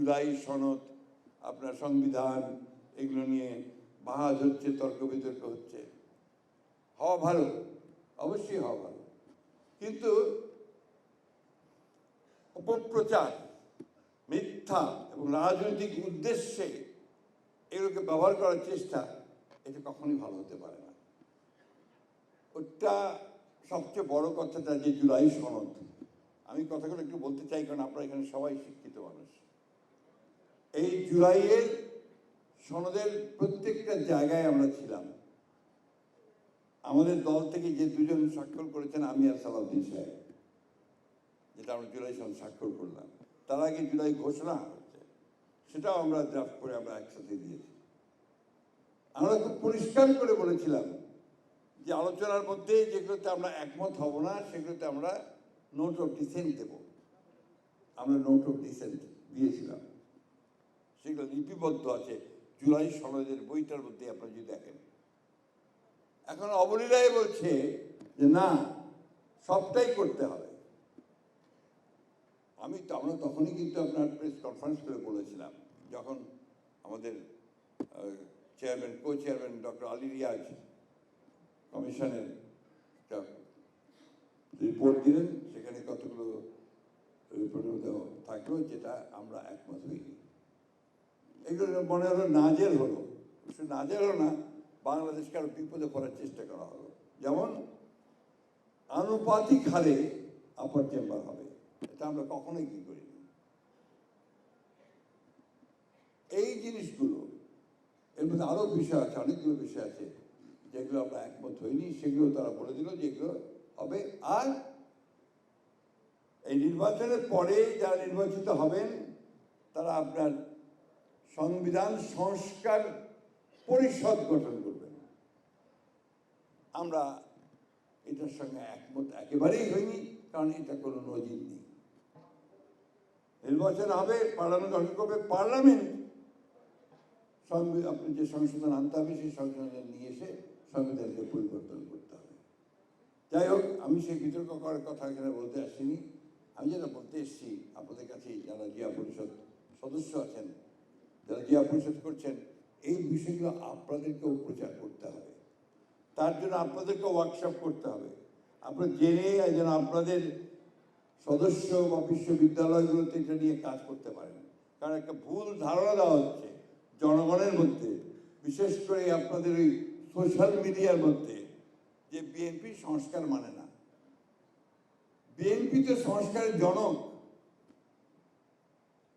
জুলাই সনদ, আপনার সংবিধান, এগুলো নিয়ে বাহাজ হচ্ছে, তর্ক বিতর্ক হচ্ছে। হওয়া ভালো, অবশ্যই হওয়া ভালো, কিন্তু অপপ্রচার, মিথ্যা এবং রাজনৈতিক উদ্দেশ্যে এগুলোকে ব্যবহার করার চেষ্টা, এটা কখনোই ভালো হতে পারে না। ওটা সবচেয়ে বড় কথাটা যে জুলাই সনদ, আমি কথাগুলো একটু বলতে চাই, কারণ আপনারা এখানে সবাই শিক্ষিত মানুষ। এই জুলাইয়ের সনদের প্রত্যেকটা জায়গায় আমরা ছিলাম। আমাদের দল থেকে যে দুজন স্বাক্ষর করেছেন, আমি আর সালাউদ্দিন সাহেব, যেটা আমরা জুলাই সনদ স্বাক্ষর করলাম, তার আগে জুলাই ঘোষণা হচ্ছে, সেটাও আমরা ড্রাফট করে আমরা একসাথে দিয়েছি। আমরা খুব পরিষ্কার করে বলেছিলাম যে আলোচনার মধ্যে যেগুলোতে আমরা একমত হব না, সেগুলোতে আমরা নোট অফ ডিসেন্ট দেব। আমরা নোট অফ ডিসেন্ট দিয়েছিলাম, সেগুলো লিপিবদ্ধ আছে জুলাই সনদের বইটার মধ্যে, আপনারা যদি দেখেন। এখন অবলীলায় বলছে যে না, সবটাই করতে হবে। আমরা তখনই কিন্তু আপনার প্রেস কনফারেন্স করে বলেছিলাম, যখন আমাদের chairman, co chairman doctor Ali Riaz কমিশনের একটা রিপোর্ট দিলেন, সেখানে কতগুলো রিপোর্টের মধ্যে থাকলো যেটা আমরা একমত হইনি। এগুলো মনে হলো নাজেল হলো, শুধু নাজেল হলো না, বাংলাদেশকে আরো বিপদে পড়ার চেষ্টা করা হলো। যেমন আনুপাতিক হারে আপার চেম্বার হবে, এটা আমরা কখনোই কি করিনি। এই জিনিসগুলো, এর মধ্যে আরো বিষয় আছে, অনেকগুলো বিষয় আছে যেগুলো আমরা একমত হইনি, সেগুলো তারা বলে দিল যে এগুলো হবে। আর এই নির্বাচনের পরে যারা নির্বাচিত হবেন, তারা আপনার সংবিধান সংস্কার পরিষদ গঠন করবেন। আমরা এটার সঙ্গে একমত একেবারেই হইনি, কারণ এটা কোনো নজির নেই। নির্বাচন হবে, পার্লামেন্ট গঠন করবে, পার্লামেন্ট আপনি যে সংশোধন আনতে হবে, সেই সংশোধন নিয়ে এসে সংবিধানকে পরিবর্তন করতে হবে। যাই হোক, আমি সেই বিতর্ক করার কথা এখানে বলতে আসিনি। আমি যেটা বলতে এসেছি আপনাদের কাছে, যারা জিয়া পরিষদ সদস্য আছেন, যারা জিয়া পরিষদ করছেন, এই বিষয়গুলো আপনাদেরকেও প্রচার করতে হবে। তার জন্য আপনাদেরকে ওয়ার্কশপ করতে হবে। আপনারা জেনে যেন আপনাদের সদস্য বা বিশ্ববিদ্যালয়গুলোতে এটা নিয়ে কাজ করতে পারেন। কারণ একটা ভুল ধারণা দেওয়া হচ্ছে জনগণের মধ্যে, বিশেষ করে আপনাদের ওই সোশ্যাল মিডিয়ার মধ্যে, যে বিএনপি সংস্কার মানে না। বিএনপি তো সংস্কারের জনক।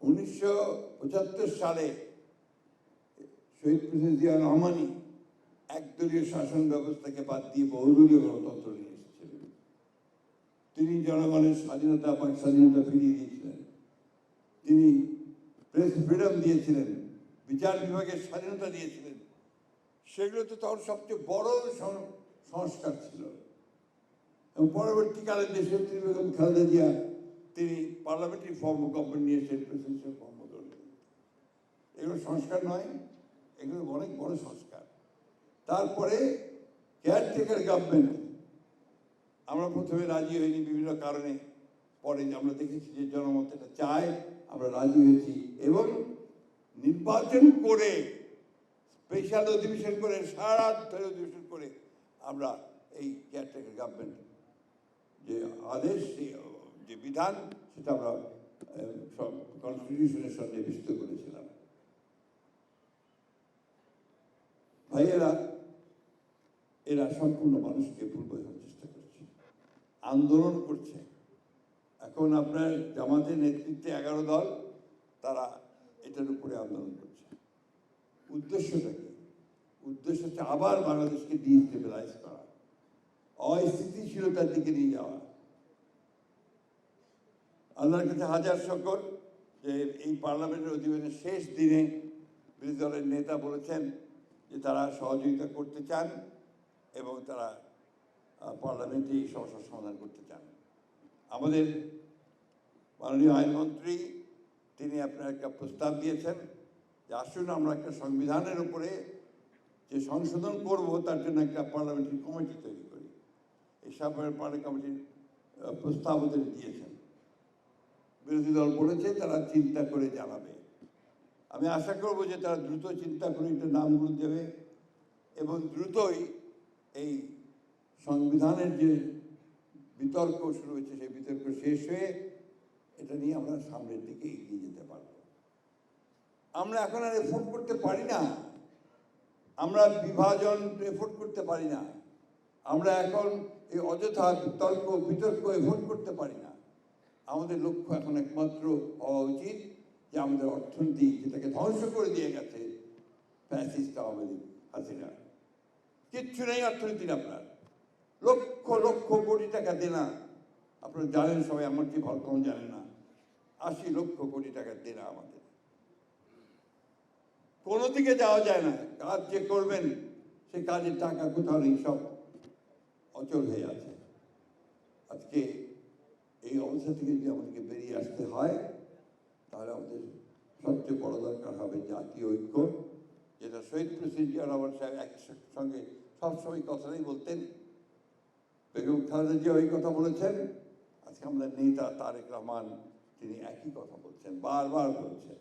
1975 সালে শহীদ প্রেসিডেন্ট জিয়া রহমানই একদলীয় শাসন ব্যবস্থাকে বাদ দিয়ে বহুদলীয় গণতন্ত্র নিয়ে এসেছিলেন। তিনি জনগণের স্বাধীনতা, বাক স্বাধীনতা ফিরিয়ে দিয়েছিলেন। তিনি প্রেস ফ্রিডম দিয়েছিলেন, বিচার বিভাগের স্বাধীনতা দিয়েছিলেন। সেগুলো তো তখন সবচেয়ে বড় সংস্কার ছিল। এবং পরবর্তীকালে দেশনেত্রী বেগম খালেদা জিয়া তিনি পার্লামেন্টারি ফর্ম অফ গভর্নমেন্ট নিয়ে এসেছেন, প্রেসিডেন্সিয়াল ফর্ম অফ গভর্নমেন্ট। এগুলো সংস্কার নয়, এগুলো অনেক বড় সংস্কার। তারপরে কেয়ারটেকার গভর্নমেন্ট, আমরা প্রথমে রাজি হইনি বিভিন্ন কারণে, পরে আমরা দেখেছি যে জনমত এটা চায়, আমরা রাজি হয়েছি। এবং নির্বাচন করে, স্পেশাল অধিবেশন করে, সারা ধরে অধিবেশন করে আমরা এই কেয়ারটেকার গভর্নমেন্ট যে আদেশ, যে বিধান, সেটা আমরা কনস্টিটিউশনের সঙ্গে নিবিষ্ট করেছিলাম। ভাইয়েরা, এরা সম্পূর্ণ মানুষকে ভুল বোঝানোর চেষ্টা করছে, আন্দোলন করছে। এখন আপনার জামাতের নেতৃত্বে 11 দল, তারা এটার উপরে আন্দোলন করছে। উদ্দেশ্যটা কি? উদ্দেশ্য হচ্ছে আবার বাংলাদেশকে ডিস্টেবিলাইজ করা, অস্থিতিশীলতার দিকে নিয়ে যাওয়া। আল্লাহর কাছে হাজার শুকর যে এই পার্লামেন্টের অধিবেশনের শেষ দিনে বিরোধী দলের নেতা বলেছেন যে তারা সহযোগিতা করতে চান এবং তারা পার্লামেন্টে এই সমস্যার সমাধান করতে চান। আমাদের মাননীয় আইনমন্ত্রী তিনি আপনার একটা প্রস্তাব দিয়েছেন যে আসুন আমরা একটা সংবিধানের উপরে যে সংশোধন করব, তার জন্য একটা পার্লামেন্টারি কমিটি তৈরি করি। এই পার্লামেন্টারি কমিটির প্রস্তাব ওদের দিয়েছেন। বিরোধী দল বলেছে তারা চিন্তা করে জানাবে। আমি আশা করব যে তারা দ্রুত চিন্তা করে এটা নামগুলো দেবে এবং দ্রুতই এই সংবিধানের যে বিতর্ক শুরু হয়েছে সেই বিতর্ক শেষ হয়ে এটা নিয়ে আমরা সামনের দিকে এগিয়ে যেতে পারব। আমরা এখন আর এফোর্ট করতে পারি না, আমরা বিভাজন এফোর্ট করতে পারি না, আমরা এখন এই অযথা বিতর্ক এফোর্ট করতে পারি না। আমাদের লক্ষ্য এখন একমাত্র হওয়া উচিত যে আমাদের অর্থনীতি যেটাকে ধ্বংস করে দিয়ে গেছে ফ্যাসিস্ট আওয়ামী লীগ হাসিনা, কিচ্ছু নেই অর্থনীতির আপনার, লক্ষ লক্ষ কোটি টাকা দেনা, আপনারা জানেন সবাই, আমার কি ভালো কম জানেন না, 80 লক্ষ কোটি টাকা দেনা আমাদের, কোনো দিকে যাওয়া যায় না। কাজ যে করবেন সেই কাজের টাকা কোথাও নেই, সব অচল হয়ে আছে। আজকে এই অবস্থা থেকে যদি আমাদেরকে বেরিয়ে আসতে হয় তাহলে আমাদের সবচেয়ে বড় দরকার হবে জাতীয় ঐক্য, যেটা শহীদ প্রেসিডেন্ট জিয়া রহমান সাহেব একসঙ্গে সবসময় কথাই বলতেন। বেগম খালেদা জিয়া ওই কথা বলেছেন, আজকে আমরা নেতা তারেক রহমান তিনি একই কথা বলছেন, বারবার বলছেন।